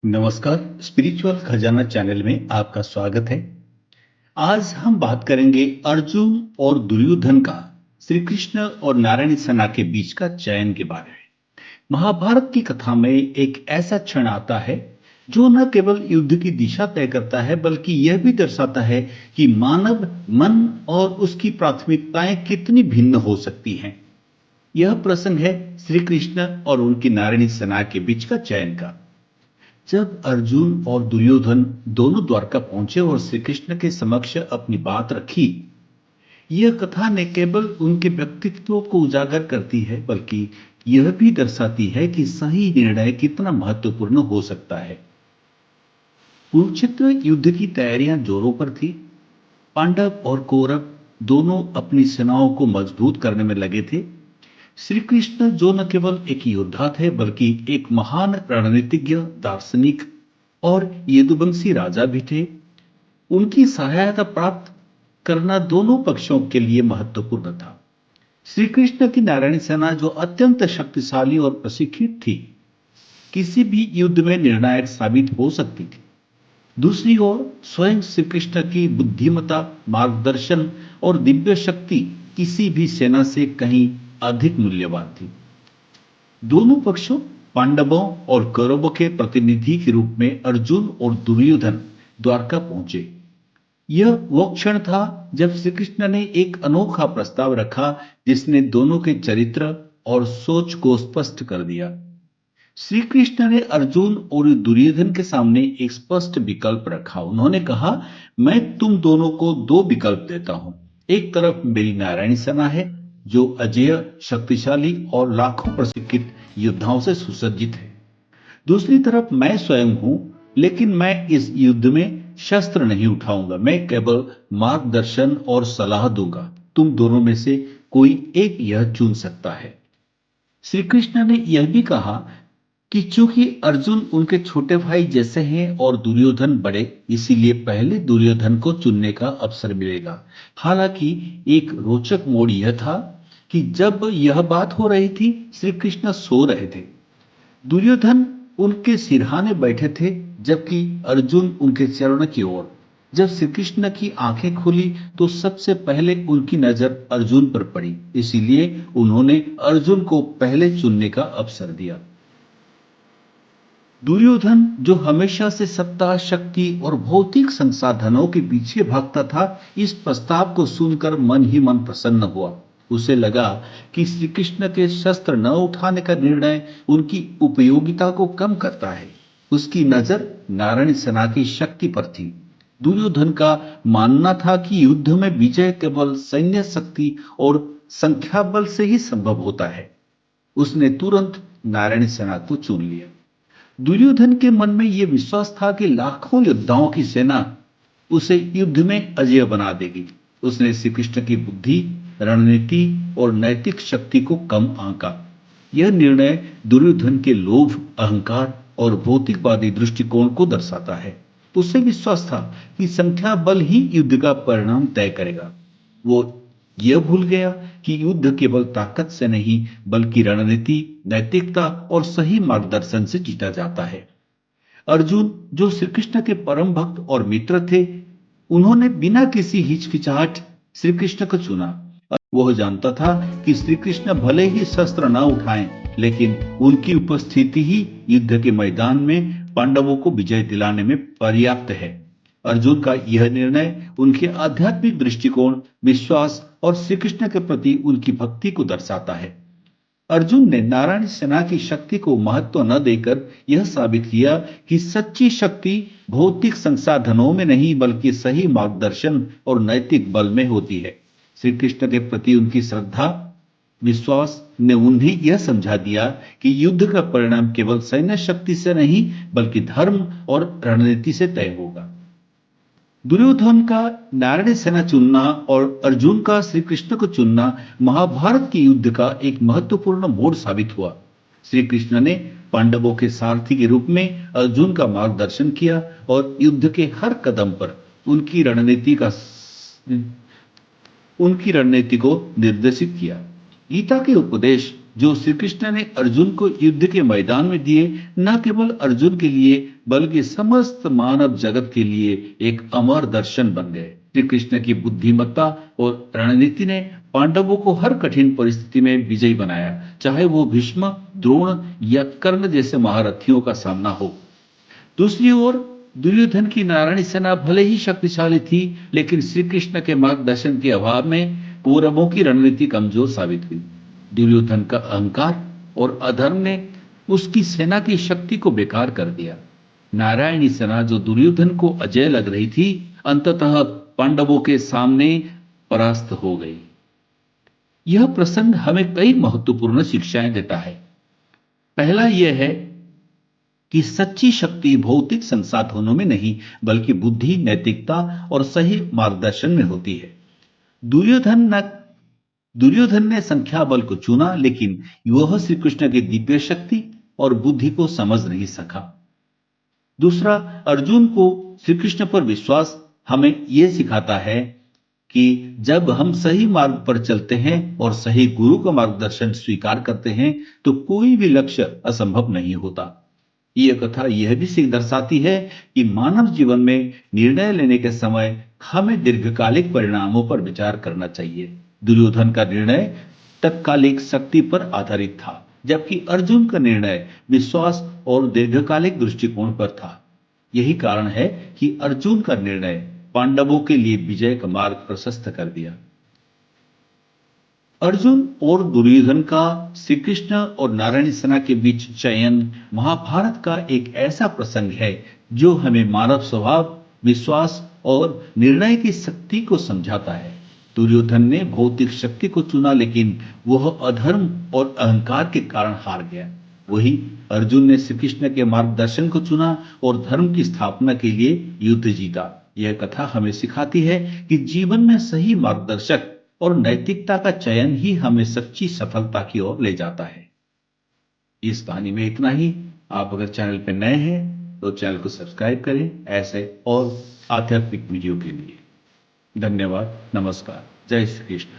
नमस्कार, स्पिरिचुअल खजाना चैनल में आपका स्वागत है। आज हम बात करेंगे अर्जुन और दुर्योधन का श्री कृष्ण और नारायणी सेना के बीच का चयन के बारे में। महाभारत की कथा में एक ऐसा क्षण आता है जो न केवल युद्ध की दिशा तय करता है बल्कि यह भी दर्शाता है कि मानव मन और उसकी प्राथमिकताएं कितनी भिन्न हो सकती हैं। यह प्रसंग है श्री कृष्ण और उनकी नारायणी सेना के बीच का चयन का। जब अर्जुन और दुर्योधन दोनों द्वारका पहुंचे और श्री कृष्ण के समक्ष अपनी बात रखी, यह कथा न केवल उनके व्यक्तित्व को उजागर करती है बल्कि यह भी दर्शाती है कि सही निर्णय कितना महत्वपूर्ण हो सकता है। कुरुक्षेत्र युद्ध की तैयारियां जोरों पर थी। पांडव और कौरव दोनों अपनी सेनाओं को मजबूत करने में लगे थे। श्री कृष्ण जो न केवल एक योद्धा थे बल्कि एक महान रणनीतिज्ञ, दार्शनिक और यदुवंशी राजा भी थे। उनकी सहायता प्राप्त करना दोनों पक्षों के लिए महत्वपूर्ण था। श्री कृष्ण की नारायण सेना जो अत्यंत शक्तिशाली और प्रशिक्षित थी, किसी भी युद्ध में निर्णायक साबित हो सकती थी। दूसरी ओर स्वयं श्री कृष्ण की बुद्धिमत्ता, मार्गदर्शन और दिव्य शक्ति किसी भी सेना से कहीं अधिक मूल्यवान थी। दोनों पक्षों, पांडवों और कौरवों के प्रतिनिधि के रूप में अर्जुन और दुर्योधन द्वारका पहुंचे। यह वो क्षण था जब श्री कृष्ण ने एक अनोखा प्रस्ताव रखा जिसने दोनों के चरित्र और सोच को स्पष्ट कर दिया। श्री कृष्ण ने अर्जुन और दुर्योधन के सामने एक स्पष्ट विकल्प रखा। उन्होंने कहा, मैं तुम दोनों को दो विकल्प देता हूं। एक तरफ मेरी नारायणी सेना है जो अजेय, शक्तिशाली और लाखों प्रशिक्षित योद्धाओं से सुसज्जित है। दूसरी तरफ मैं स्वयं हूं, लेकिन मैं इस युद्ध में शस्त्र नहीं उठाऊंगा। मैं केवल मार्गदर्शन और सलाह दूंगा। तुम दोनों में से कोई एक यह चुन सकता है। श्री कृष्ण ने यह भी कहा कि चूंकि अर्जुन उनके छोटे भाई जैसे हैं और दुर्योधन बड़े, इसीलिए पहले दुर्योधन को चुनने का अवसर मिलेगा। हालांकि एक रोचक मोड़ यह था कि जब यह बात हो रही थी, श्री कृष्ण सो रहे थे। दुर्योधन उनके सिरहाने बैठे थे जबकि अर्जुन उनके चरण की ओर। जब श्री कृष्ण की आंखें खुली तो सबसे पहले उनकी नजर अर्जुन पर पड़ी, इसीलिए उन्होंने अर्जुन को पहले चुनने का अवसर दिया। दुर्योधन जो हमेशा से सत्ता, शक्ति और भौतिक संसाधनों के पीछे भागता था, इस प्रस्ताव को सुनकर मन ही मन प्रसन्न हुआ। उसे लगा कि श्री कृष्ण के शस्त्र न उठाने का निर्णय उनकी उपयोगिता को कम करता है। उसकी नजर नारायण सेना की शक्ति पर थी। दुर्योधन का मानना था कि युद्ध में विजय केवल सैन्य शक्ति और संख्या बल से ही संभव होता है। उसने तुरंत नारायण सेना को चुन लिया। दुर्योधन के मन में यह विश्वास था कि लाखों योद्धाओं की सेना उसे युद्ध में अजेय बना देगी। उसने श्री कृष्ण की बुद्धि, रणनीति और नैतिक शक्ति को कम आंका। यह निर्णय दुर्योधन के लोभ, अहंकार और भौतिकवादी दृष्टिकोण को दर्शाता है। उसे विश्वास था कि संख्या बल ही युद्ध का परिणाम तय करेगा। वो यह भूल गया कि युद्ध केवल ताकत से नहीं बल्कि रणनीति, नैतिकता और सही मार्गदर्शन से जीता जाता है। अर्जुन जो श्री कृष्ण के परम भक्त और मित्र थे, उन्होंने बिना किसी हिचकिचाहट श्री कृष्ण को चुना। वह जानता था कि श्री कृष्ण भले ही शस्त्र न उठाएं, लेकिन उनकी उपस्थिति ही युद्ध के मैदान में पांडवों को विजय दिलाने में पर्याप्त है। अर्जुन का यह निर्णय उनके आध्यात्मिक दृष्टिकोण, विश्वास और श्री कृष्ण के प्रति उनकी भक्ति को दर्शाता है। अर्जुन ने नारायण सेना की शक्ति को महत्व न देकर यह साबित किया कि सच्ची शक्ति भौतिक संसाधनों में नहीं बल्कि सही मार्गदर्शन और नैतिक बल में होती है। श्री कृष्ण के प्रति उनकी श्रद्धा, विश्वास ने उन्हें यह समझा दिया कि युद्ध का परिणाम केवल सैन्य शक्ति से नहीं बल्कि धर्म और रणनीति से तय होगा। दुर्योधन का नारायण सेना चुनना और अर्जुन का श्री कृष्ण को चुनना महाभारत के युद्ध का एक महत्वपूर्ण मोड़ साबित हुआ। श्री कृष्ण ने पांडवों के सारथी के रूप में अर्जुन का मार्गदर्शन किया और युद्ध के हर कदम पर उनकी रणनीति को निर्देशित किया। गीता के उपदेश जो श्री कृष्ण ने अर्जुन को युद्ध के मैदान में दिए, न केवल अर्जुन के लिए बल्कि समस्त मानव जगत के लिए एक अमर दर्शन बन गए। श्री कृष्ण की बुद्धिमत्ता और रणनीति ने पांडवों को हर कठिन परिस्थिति में विजयी बनाया, चाहे वो भीष्म, द्रोण या कर्ण जैसे महारथियों का सामना हो। दूसरी ओर दुर्योधन की नारायणी सेना भले ही शक्तिशाली थी, लेकिन श्री कृष्ण के मार्गदर्शन के अभाव में कौरवों की रणनीति कमजोर साबित हुई। दुर्योधन का अहंकार और अधर्म ने उसकी सेना की शक्ति को बेकार कर दिया। नारायणी सेना जो दुर्योधन को अजय लग रही थी, अंततः पांडवों के सामने परास्त हो गई। यह प्रसंग हमें कई महत्वपूर्ण शिक्षाएं देता है। पहला यह है कि सच्ची शक्ति भौतिक संसाधनों में नहीं, बल्कि बुद्धि, नैतिकता और सही मार्गदर्शन में होती है। दुर्योधन ने संख्या बल को चुना, लेकिन वह श्री कृष्ण की दिव्य शक्ति और बुद्धि को समझ नहीं सका। दूसरा, अर्जुन को श्री कृष्ण पर विश्वास हमें यह सिखाता है कि जब हम सही मार्ग पर चलते हैं और सही गुरु का मार्गदर्शन स्वीकार करते हैं, तो कोई भी लक्ष्य असंभव नहीं होता। यह कथा यह भी सीख दर्शाती है कि मानव जीवन में निर्णय लेने के समय हमें दीर्घकालिक परिणामों पर विचार करना चाहिए। दुर्योधन का निर्णय तत्कालिक शक्ति पर आधारित था, जबकि अर्जुन का निर्णय विश्वास और दीर्घकालिक दृष्टिकोण पर था। यही कारण है कि अर्जुन का निर्णय पांडवों के लिए विजय का मार्ग प्रशस्त कर दिया। अर्जुन और दुर्योधन का श्री कृष्ण और नारायणी सेना के बीच चयन महाभारत का एक ऐसा प्रसंग है जो हमें मानव स्वभाव, विश्वास और निर्णय की शक्ति को समझाता है। दुर्योधन ने भौतिक शक्ति को चुना, लेकिन वह अधर्म और अहंकार के कारण हार गया। वही अर्जुन ने श्री कृष्ण के मार्गदर्शन को चुना और धर्म की स्थापना के लिए युद्ध जीता। यह कथा हमें सिखाती है कि जीवन में सही मार्गदर्शक और नैतिकता का चयन ही हमें सच्ची सफलता की ओर ले जाता है। इस कहानी में इतना ही। आप अगर चैनल पर नए हैं तो चैनल को सब्सक्राइब करें ऐसे और आध्यात्मिक वीडियो के लिए। धन्यवाद। नमस्कार। जय श्री कृष्ण।